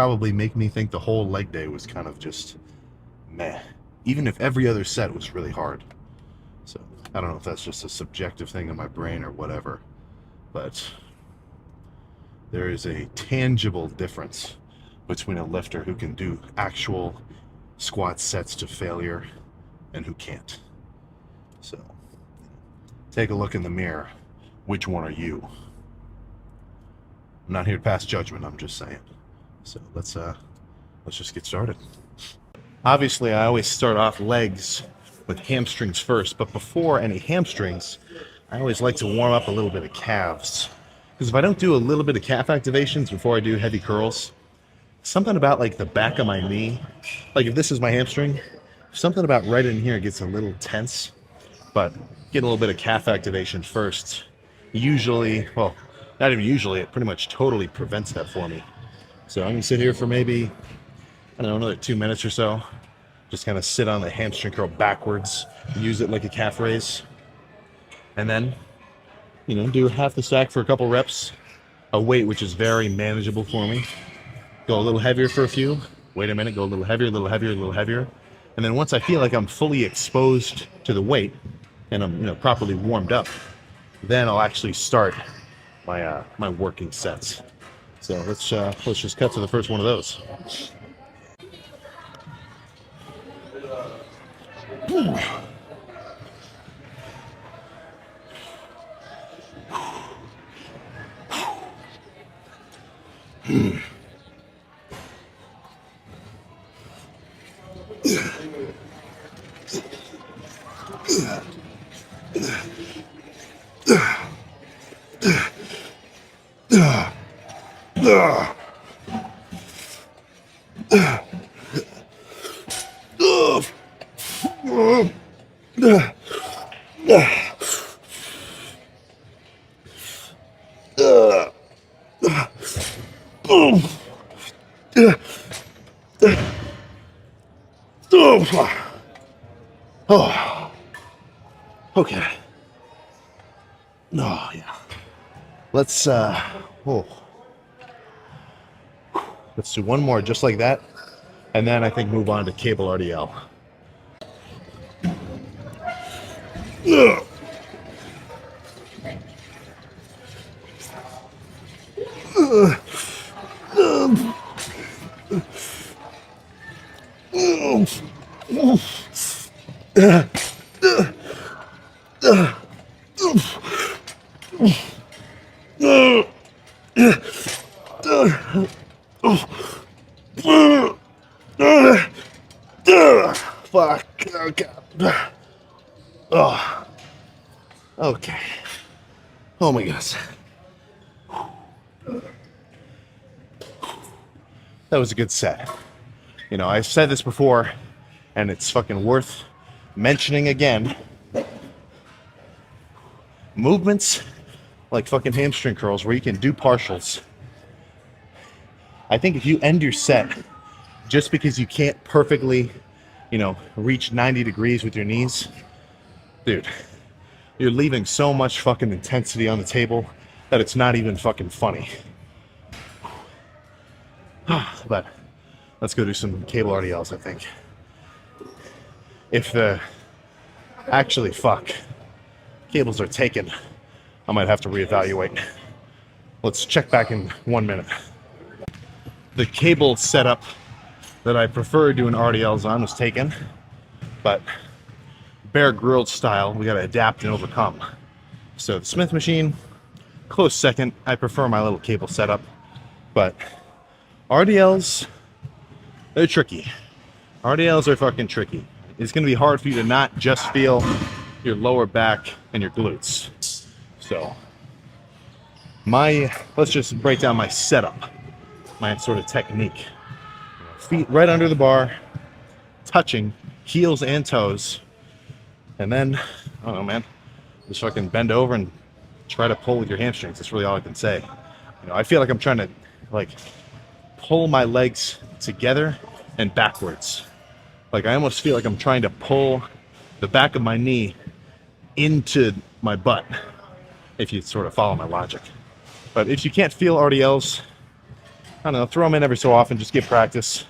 probably make me think the whole leg day was kind of just meh, even if every other set was really hard. So I don't know if that's just a subjective thing in my brain or whatever, but there is a tangible difference between a lifter who can do actual squat sets to failure and who can't. So take a look in the mirror. Which one are you? I'm not here to pass judgment, I'm just saying. So let's just get started. Obviously, I always start off legs with hamstrings first, but before any hamstrings, I always like to warm up a little bit of calves. Because if I don't do a little bit of calf activations before I do heavy curls, something about like the back of my knee, like if this is my hamstring, something about right in here gets a little tense. But get a little bit of calf activation first. Usually, well, not even usually, it pretty much totally prevents that for me. So I'm gonna sit here for maybe, I don't know, another 2 minutes or so. Just kind of sit on the hamstring curl backwards, use it like a calf raise. And then, you know, do half the stack for a couple reps. A weight which is very manageable for me. Go a little heavier for a few. Wait a minute, go a little heavier, a little heavier, a little heavier. And then once I feel like I'm fully exposed to the weight and I'm, you know, properly warmed up, then I'll actually start my my working sets. So let's just cut to the first one of those. Oh, okay. Oh, yeah. Let's let's do one more just like that, and then I think move on to cable RDL. Fuck. Oh, God. Oh. Okay. Oh my gosh. That was a good set. You know, I've said this before, and it's fucking worth mentioning again. Movements like fucking hamstring curls where you can do partials. I think if you end your set just because you can't perfectly, you know, reach 90 degrees with your knees, dude, you're leaving so much fucking intensity on the table that it's not even fucking funny. But let's go do some cable RDLs, I think. If actually, fuck, cables are taken, I might have to reevaluate. Let's check back in 1 minute. The cable setup that I prefer doing RDLs on was taken, but Bear Grylls style, we gotta adapt and overcome. So the Smith machine, close second. I prefer my little cable setup, but RDLs, they're tricky. RDLs are fucking tricky. It's gonna be hard for you to not just feel your lower back and your glutes. So let's just break down my setup, my sort of technique. Feet right under the bar, touching heels and toes, and then, I don't know, man, just fucking bend over and try to pull with your hamstrings. That's really all I can say. You know, I feel like I'm trying to like pull my legs together and backwards. Like I almost feel like I'm trying to pull the back of my knee into my butt, if you sort of follow my logic. But if you can't feel RDLs, I don't know, throw them in every so often, just get practice.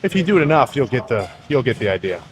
If you do it enough, you'll get the idea.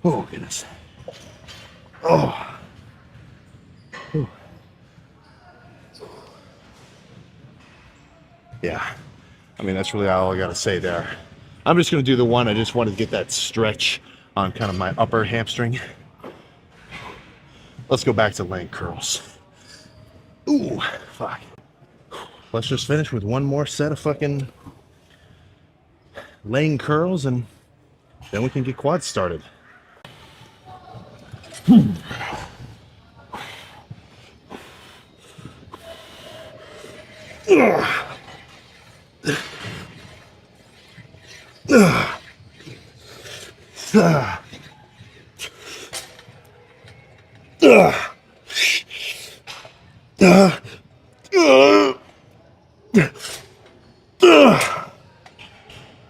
Oh goodness. Oh. Yeah. I mean, that's really all I gotta say there. I'm just gonna do the one. I just wanted to get that stretch on kind of my upper hamstring. Let's go back to laying curls. Ooh, fuck. Let's just finish with one more set of fucking laying curls, and then we can get quads started.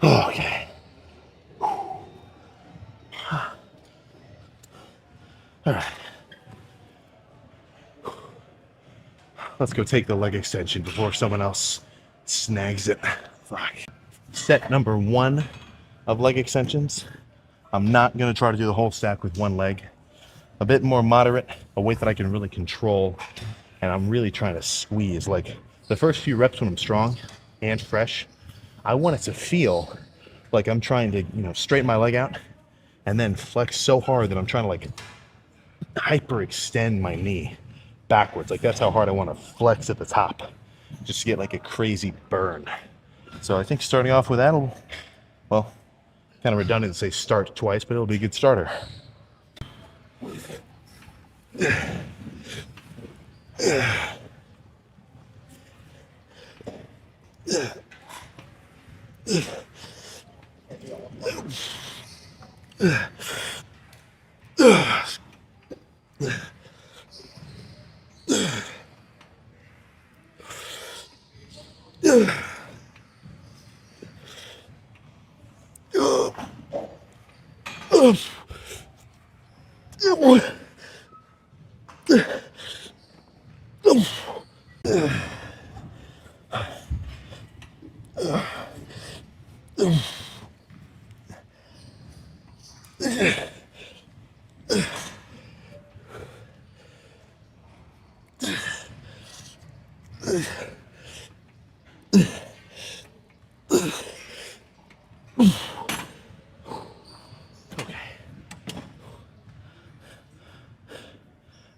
Okay. All right. Let's go take the leg extension before someone else snags it. Fuck. Set number 1 of leg extensions. I'm not gonna try to do the whole stack with one leg. A bit more moderate, a weight that I can really control, and I'm really trying to squeeze. Like the first few reps when I'm strong and fresh, I want it to feel like I'm trying to, straighten my leg out and then flex so hard that I'm trying to like hyperextend my knee backwards. Like that's how hard I want to flex at the top, just to get like a crazy burn. So I think starting off with that will, well, kind of redundant to say start twice, but it'll be a good starter.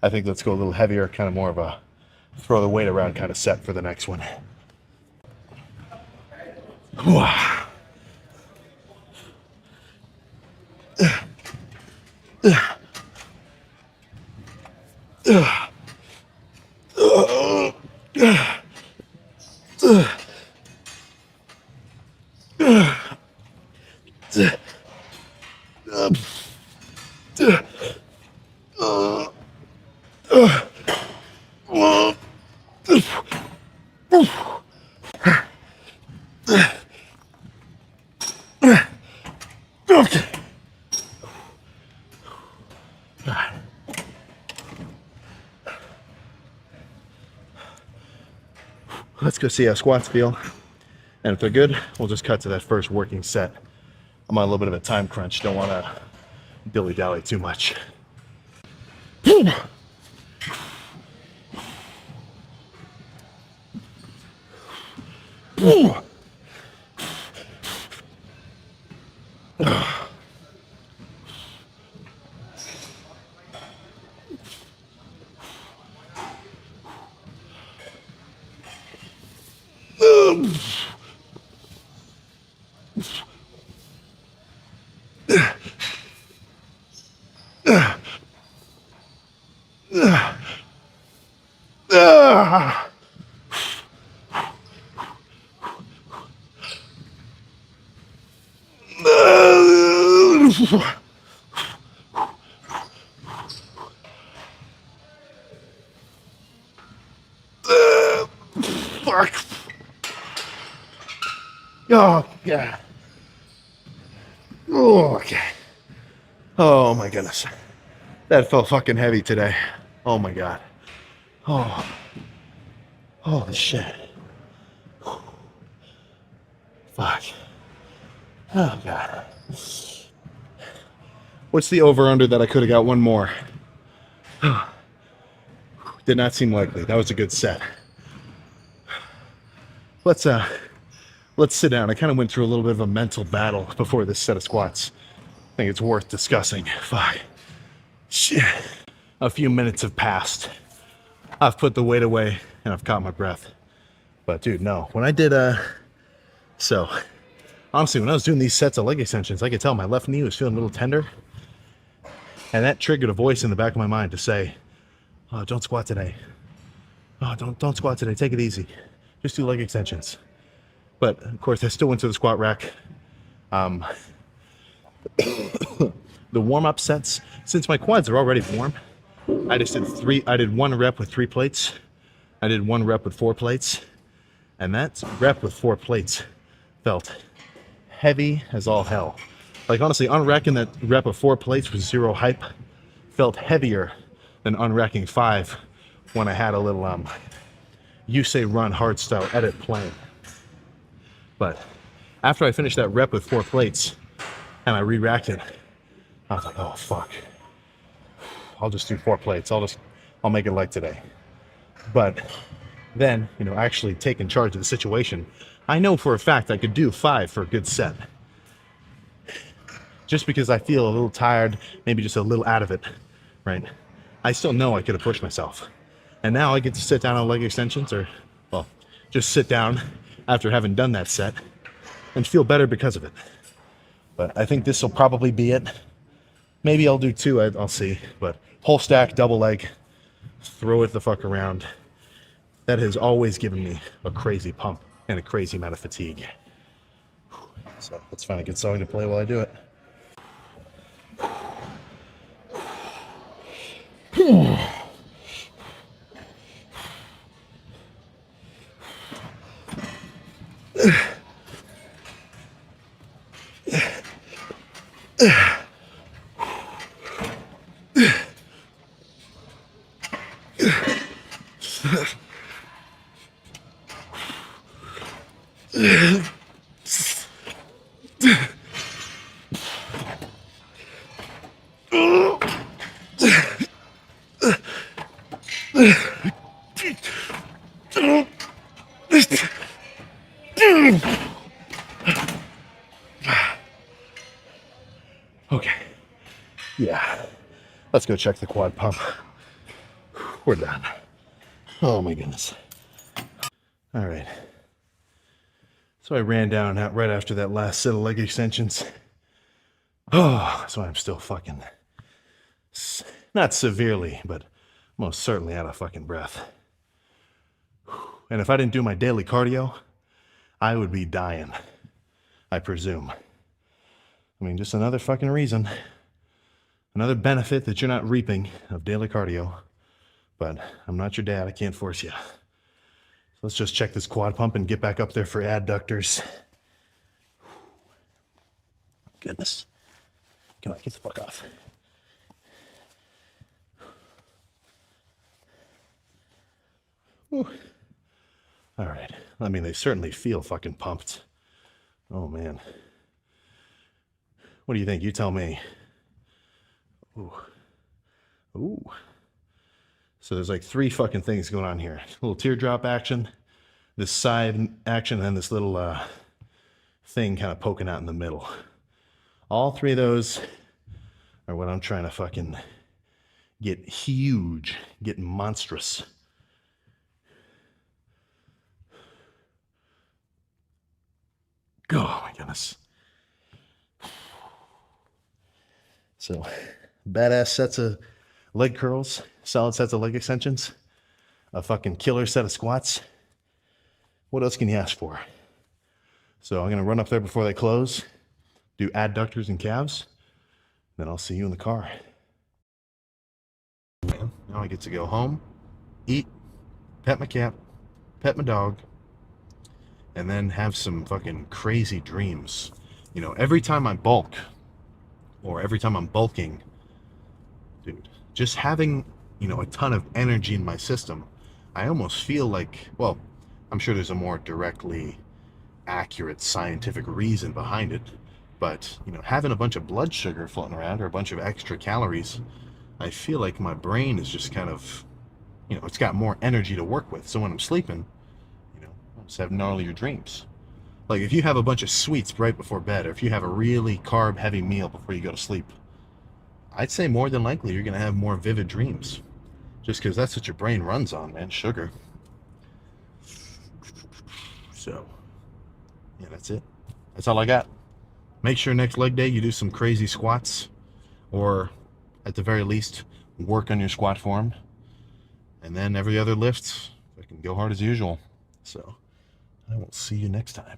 I think let's go a little heavier, kind of more of a throw the weight around kind of set for the next one. Okay. Let's go see how squats feel. And if they're good, we'll just cut to that first working set. I'm on a little bit of a time crunch. Don't want to dilly-dally too much. Fuck. Oh, yeah. Oh, okay. Oh, my goodness. That felt fucking heavy today. Oh, my God. Oh. Holy shit. Fuck. Oh, God. What's the over-under that I could have got one more? Did not seem likely. That was a good set. Let's sit down. I kind of went through a little bit of a mental battle before this set of squats. I think it's worth discussing. Fuck. Shit. A few minutes have passed. I've put the weight away and I've caught my breath. But dude, no. When I did so honestly, when I was doing these sets of leg extensions, I could tell my left knee was feeling a little tender. And that triggered a voice in the back of my mind to say, oh, don't squat today. Oh, don't squat today. Take it easy. Just do leg extensions. But of course, I still went to the squat rack. The warm-up sets, since my quads are already warm, I did 1 rep with 3 plates. I did 1 rep with 4 plates. And that rep with 4 plates felt heavy as all hell. Like honestly, unracking that rep of 4 plates with 0 hype felt heavier than unracking 5 when I had a little You Say Run hard style edit playing. But after I finished that rep with 4 plates and I re-racked it, I was like, oh fuck. I'll just do 4 plates. I'll make it light today. But then, actually taking charge of the situation, I know for a fact I could do 5 for a good set. Just because I feel a little tired, maybe just a little out of it, right? I still know I could have pushed myself. And now I get to sit down on leg extensions or, well, just sit down after having done that set and feel better because of it. But I think this will probably be it. Maybe I'll do 2, I'll see. But whole stack, double leg, throw it the fuck around. That has always given me a crazy pump and a crazy amount of fatigue. So let's find a good song to play while I do it. Okay. Yeah. Let's go check the quad pump. We're done. Oh my goodness. All right. So I ran down right after that last set of leg extensions. Oh, so I'm still fucking, not severely, but most certainly out of fucking breath. And if I didn't do my daily cardio, I would be dying, I presume. I mean, just another fucking reason, another benefit that you're not reaping of daily cardio. But I'm not your dad, I can't force you. So let's just check this quad pump and get back up there for adductors. Goodness. Come on, get the fuck off. Whew. All right. I mean, they certainly feel fucking pumped. Oh, man. What do you think? You tell me. Ooh. Ooh. So there's like 3 fucking things going on here. A little teardrop action, this side action, and then this little thing kind of poking out in the middle. All 3 of those are what I'm trying to fucking get huge, get monstrous. Oh my goodness. So, badass sets of leg curls. solid sets of leg extensions, a fucking killer set of squats. What else can you ask for? So I'm gonna run up there before they close, do adductors and calves, then I'll see you in the car. Now I get to go home, eat, pet my cat, pet my dog, and then have some fucking crazy dreams. You know, every time I bulk, or every time I'm bulking, dude, just having, you know, a ton of energy in my system, I almost feel like, well, I'm sure there's a more directly accurate scientific reason behind it, but, you know, having a bunch of blood sugar floating around or a bunch of extra calories, I feel like my brain is just kind of, you know, it's got more energy to work with. So when I'm sleeping, you know, I just have gnarlier dreams. Like if you have a bunch of sweets right before bed, or if you have a really carb heavy meal before you go to sleep, I'd say more than likely you're going to have more vivid dreams. Just because that's what your brain runs on, man, sugar. So, yeah, that's it. That's all I got. Make sure next leg day you do some crazy squats, or at the very least, work on your squat form. And then every other lift, I can go hard as usual. So, I will see you next time.